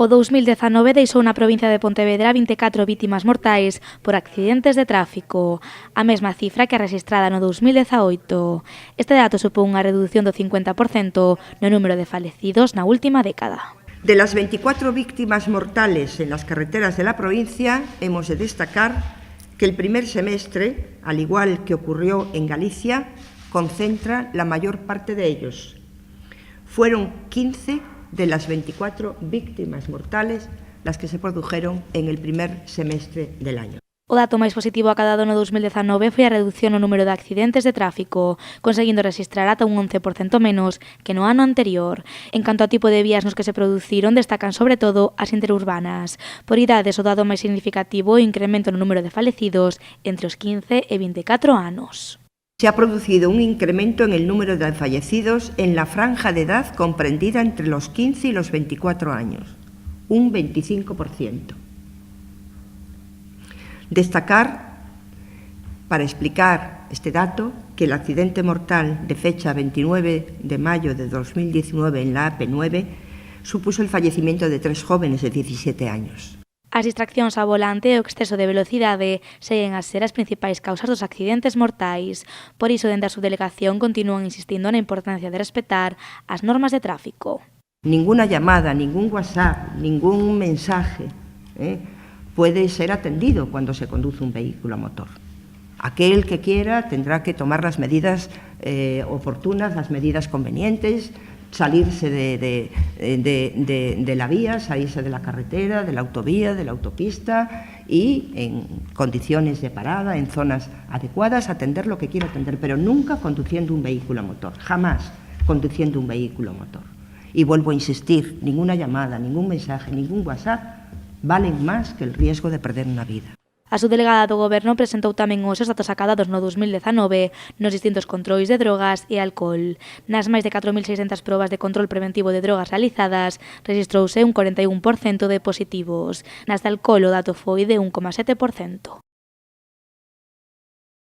O 2019 deixou na provincia de Pontevedra 24 vítimas mortais por accidentes de tráfico, a mesma cifra que a registrada no 2018. Este dato supón unha reducción do 50% no número de falecidos na última década. De las 24 víctimas mortales en las carreteras de la provincia, hemos de destacar que el primer semestre, al igual que ocurrió en Galicia, concentra la mayor parte de ellos. Fueron 15 de las 24 víctimas mortales las que se produjeron en el primer semestre del año. O dato máis positivo acadado no 2019 foi a reducción no número de accidentes de tráfico, conseguindo registrar ata un 11% menos que no ano anterior. En canto ao tipo de vías nos que se produciron, destacan sobre todo as interurbanas. Por idades, o dado máis significativo é o incremento no número de falecidos entre os 15 e 24 anos. Se ha producido un incremento en el número de fallecidos en la franja de edad comprendida entre los 15 y los 24 años, un 25%. Destacar, para explicar este dato, que el accidente mortal de fecha 29 de mayo de 2019 en la AP9 supuso el fallecimiento de 3 jóvenes de 17 años. As distraccións ao volante e o exceso de velocidade seguen a ser as principais causas dos accidentes mortais. Por iso, dende a subdelegación, continúan insistindo na importancia de respetar as normas de tráfico. Ninguna llamada, ningún WhatsApp, ningún mensaje puede ser atendido cuando se conduce un vehículo a motor. Aquel que quiera tendrá que tomar las medidas oportunas, las medidas convenientes, salirse de la vía, salirse de la carretera, de la autovía, de la autopista y en condiciones de parada, en zonas adecuadas, atender lo que quiera atender, pero nunca conduciendo un vehículo a motor, jamás conduciendo un vehículo a motor. Y vuelvo a insistir, ninguna llamada, ningún mensaje, ningún WhatsApp valen más que el riesgo de perder una vida. A subdelegada do Goberno presentou tamén os datos acadados no 2019 nos distintos controis de drogas e alcohol. Nas máis de 4.600 probas de control preventivo de drogas realizadas, registrouse un 41% de positivos. Nas de alcohol o dato foi de 1,7%.